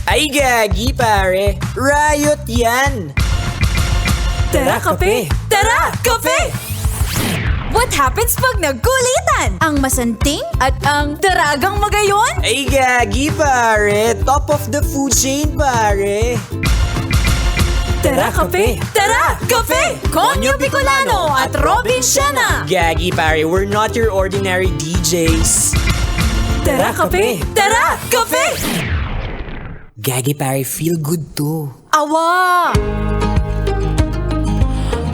Ay gagi pare, riot yan! Tara, kape! Tara, kape! What happens pag nagkulitan? Ang masanting at ang daragang magayon? Ay gagi pare, top of the food chain pare! Tara, kape! Tara, kape! Konyo Bicolano at Robin Siana! Gagi pare, we're not your ordinary DJs. Tara, kape! Tara, kape! Gagi pare, feel good to. Awa!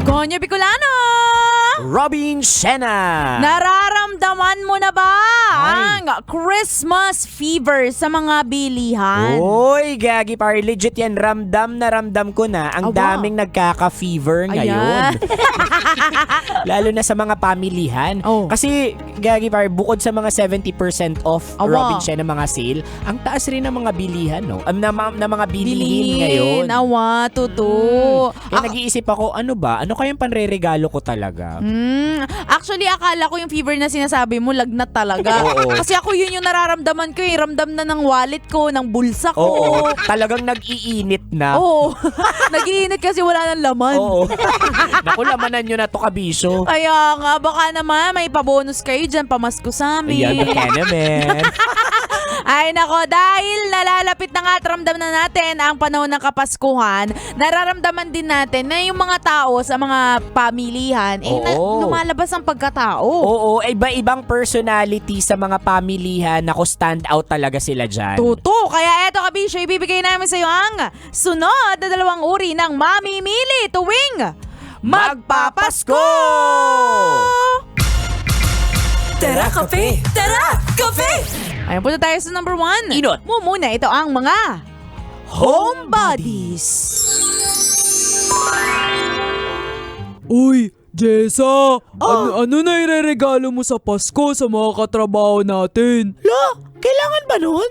Konyo Bicolano! Robin Siana! Nararamdaman mo na ba ang Christmas fever sa mga bilihan? Oy, gagi pare, legit yan. Ramdam na ramdam ko na ang Awa. daming nagkaka-fever ngayon. Lalo na sa mga pamilihan. Oh. Kasi, gagi pare, bukod sa mga 70% off Awa. Robin Siana mga sale, ang taas rin ng mga bilihan, no? Na mga bilihin ngayon. Awa, totoo. Kaya nag-iisip ako, ano ba? Ano kayang panreregalo ko talaga? Actually, akala ko yung fever na sinasabi mo, lagnat talaga. Oo. Kasi ako yun yung nararamdaman ko eh. Ramdam na ng wallet ko, ng bulsa ko. Oo, talagang nag-iinit na. Oo. Nag-iinit kasi wala ng laman. Oo. Naku, lamanan nyo na to, kabisyo. Kaya nga, baka naman may pabonus kayo dyan, pamasko sa amin. Ayan, baka naman. Ay nako, dahil nalalapit na nga at ramdam na natin ang panahon ng Kapaskuhan, nararamdaman din natin na yung mga tao sa mga pamilihan, Oo. lumalabas ang pagkatao. Oo, iba-ibang personality sa mga pamilihan. Naku, stand out talaga sila dyan. Tuto, kaya eto kabisyo, ibibigay namin sa iyo ang sunod na 2 uri ng mamimili tuwing Magpapasko! Tara, kape! Tara, kape! Ayan, punta tayo sa number 1. Inot. Muna, ito ang mga homebodies. Uy, Jessa! Ano na ireregalo mo sa Pasko sa mga katrabaho natin? Lo, kailangan ba nun?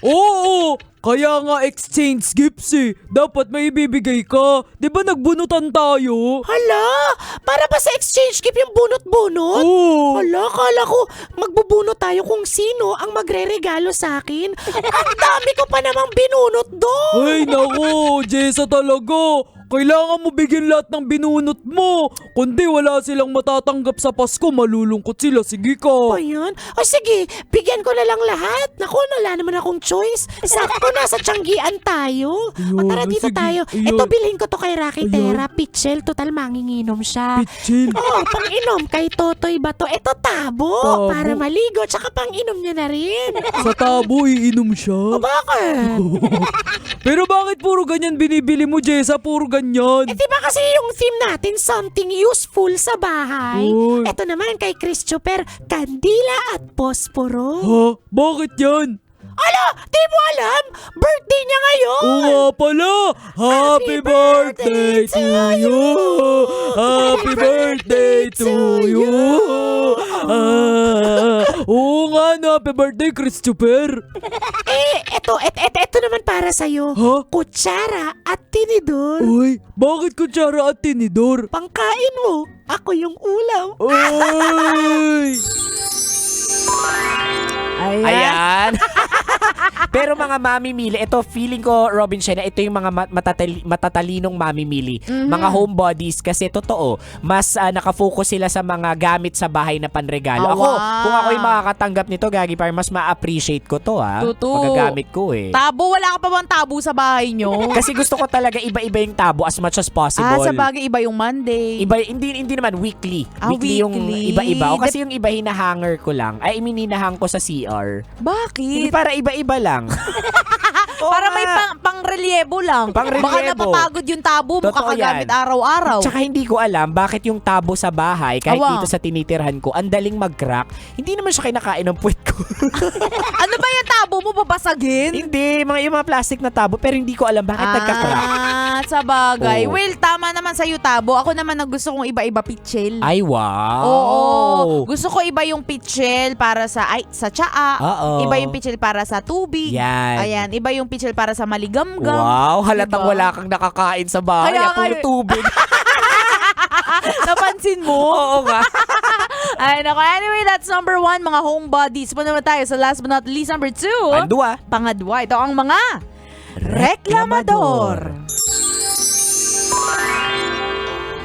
Oo! Kaya nga exchange gifts eh. Dapat may ibibigay ka. Di ba nagbunutan tayo? Hala, para ba sa exchange gift yung bunot-bunot? Oo! Hala, kala ko magbubunot tayo kung sino ang magre-regalo sa akin. Ang dami ko pa namang binunot doon. Ay nako, Jessa talaga. Kailangan mo bigyan lahat ng binunot mo. Kundi wala silang matatanggap sa Pasko, malulungkot sila. Sige ka. O yun? O sige, bigyan ko na lang lahat. Naku, wala naman akong choice. Sakto nasa Tianggian tayo. O Ayun, tara dito sige. tayo. Ayun. Ito, bilhin ko to kay Rocky Ayun. Terra. Pitchel, total manginginom siya. Pitchin. Oo, pang-inom kay Totoy Bato. Ito, tabo. Tabo. Para maligo, tsaka pang-inom niya na rin. Sa tabo, iinom O siya. bakit? Pero bakit puro ganyan binibili mo, Jessa? Puro ganyan. Eh, diba kasi yung theme natin, something useful sa bahay? Uy. Ito naman kay Christopher, kandila at posporo. Ha? Bakit yan? Ala, di mo alam? Birthday niya ngayon! Oo nga pala! Happy birthday to you! Happy birthday to you! Oo nga na, happy birthday, Christopher! Eto naman para sa'yo. Ha? Kutsara at tinidor. Uy, bakit kutsara at tinidor? Pangkain mo, ako yung ulam. Uy! Ayan. Pero mga mamimili, ito feeling ko, Robin Siana, ito yung mga matatalinong mamimili. Mga homebodies kasi totoo, mas nakafocus sila sa mga gamit sa bahay na panregalo. Ako, kung ako yung makakatanggap nito, Gagi, parang mas ma-appreciate ko to ha. Totoo. Magagamit ko eh. Tabo, wala ka pa bang tabo sa bahay nyo? Kasi gusto ko talaga iba-iba yung tabo as much as possible. sa bagay, iba yung Monday. Iba, hindi naman weekly. Weekly yung weekly. iba-iba. O kasi yung iba hinahanger ko lang. Ay, hinahang ko sa CR. Hindi Bakit? para iba-iba lang. Oo Para nga. may pang-relievo lang. Pang-relievo. Baka napapagod yung tabo mo Totoo kakagamit yan. araw-araw. Tsaka hindi ko alam bakit yung tabo sa bahay, kahit Awa. dito sa tinitirhan ko, ang daling mag-crack. Hindi naman siya kinakain ng puwet ko. Ano ba yung tabo mo, babasagin? Hindi, yung mga plastic na tabo, pero hindi ko alam bakit nagka-crack. Sa bagay. Oo. Well, tama naman sa'yo tabo. Ako naman ang gusto kong iba-iba pitchel. Ay, wow. Oo. Gusto ko iba yung pitchel para sa tsaa. Oo. Iba yung pitchel para sa tubig. Yan. Ayan. Iba yung pitchel para sa maligamgam. Wow, halatang Diba? wala kang nakakain sa bahay. Kaya Puro nga- tubig. Napansin mo? Oo nga. Ay, nako. Anyway, that's number 1, mga homebodies. Punta naman tayo sa last but not least, number 2. Andua. Pangadwa, ito ang mga Reklamador.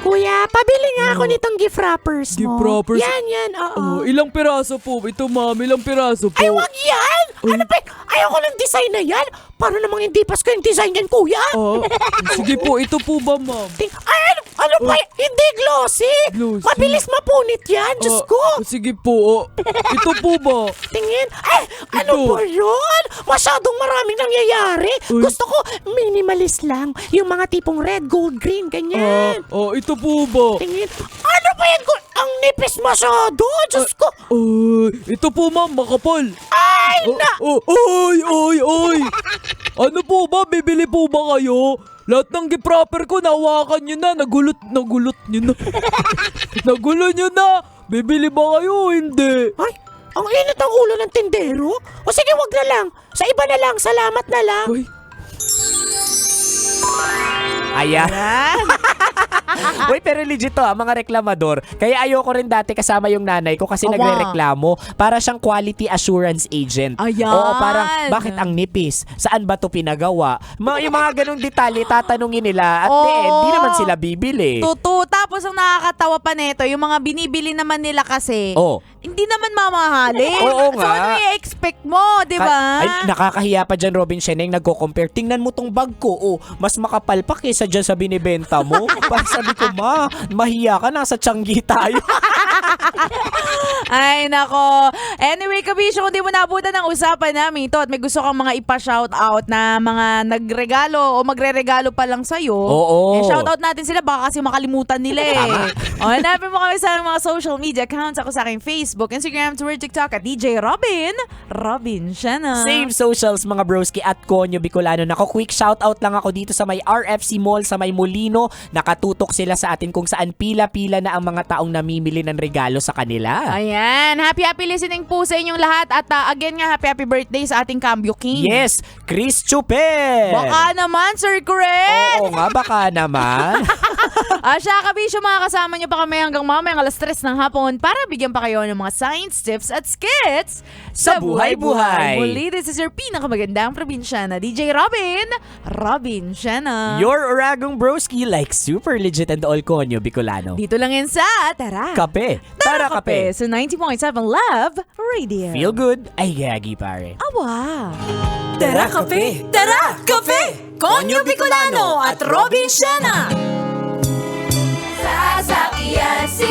Kuya, pabili nga ako nitong gift wrappers mo. Gift wrappers? Yan, oo. Oh, ilang piraso po? Ito, ma'am, ilang piraso po? Ay, wag yan! Ano ba? Ayoko ng design na yan. Para namang hindi Pasko yung design yan, kuya. Sige po, ito po ba, ma'am? Ay, ano ba? Hindi glossy. Glossy. Mabilis mapunit yan, Diyos ko. Sige po. Ito po ba? Tingin. Ay, ano Ito. ba yun? Masyadong maraming nangyayari. Uy. Gusto ko minimalist lang. Yung mga tipong red, gold, green, ganyan. Ito po ba? Tingin. Ano ba yan? Ang nipis masyado. Diyos ko. Ito po, ma'am, makapal. Ay, na. Ay! Ano po ba? Bibili po ba kayo? Lahat ng gift wrapper ko, nahawakan nyo na. Nagulot nyo na. Nagulo nyo na. Bibili ba kayo? Hindi. Ay, ang init ang ulo ng tindero. O sige, wag na lang. Sa iba na lang. Salamat na lang. Ay, Ayan. Uy, pero legit to mga reklamador. Kaya ayoko rin dati kasama yung nanay ko kasi Awa. nagrereklamo. Para siyang quality assurance agent. Ayan. Oo, parang bakit ang nipis? Saan ba to pinagawa? Yung mga ganong detalye tatanungin nila at di naman sila bibili. Totoo. Tapos ang nakakatawa pa nito, yung mga binibili naman nila kasi, Oh. hindi naman mamahalin. Oo So nga. ano i-expect mo, di ba? Ay, nakakahiya pa dyan, Robin Sheneng, nagko-compare. Tingnan mo tong bag ko. Oh, mas makapal pa kaysa dyan sa binibenta mo. Parang sabi ko, mahiya ka, nasa Tianggi tayo. Ay, nako. Anyway, kabisyo, kung di mo naabutan ng usapan namin ito at may gusto kang mga ipa-shoutout na mga nagregalo o magre-regalo pa lang sa'yo, Oo. shoutout natin sila, baka kasi makalimutan nila eh. O, hanapin mo kami sa mga social media accounts. Ako sa aking Facebook, Instagram, Twitter, TikTok at DJ Robin Shanna. Same socials mga broski at Konyo Bicolano. Nako, quick shoutout lang ako dito sa may RFC Mall sa may Molino. Nakatutok sila sa atin kung saan pila-pila na ang mga taong namimili ng regalo sa kanila. Ayan, happy listening po sa inyong lahat at again nga happy birthday sa ating Cambio King. Yes, Chris Chuper! Baka naman, Sir Chris! Oo nga, baka naman. Siya, kabisyo, mga kasama niyo pa kami hanggang mamayang alas 3 ng hapon para bigyan pa kayo ng mga science, tips at skits Sa buhay-buhay. Muli, this is your pinakamagandang probinsyana, DJ Robin Shanna. Your Oragong broski like super legit and all Konyo Bicolano. Dito lang yan sa Tara! Kape. Tara kape. Sa 90.7 Love Radio. Feel good? Ay, gagi pare. Awa! Tara Kape! Tara Kape! Konyo Bicolano at Robin Shanna! Sasakyan si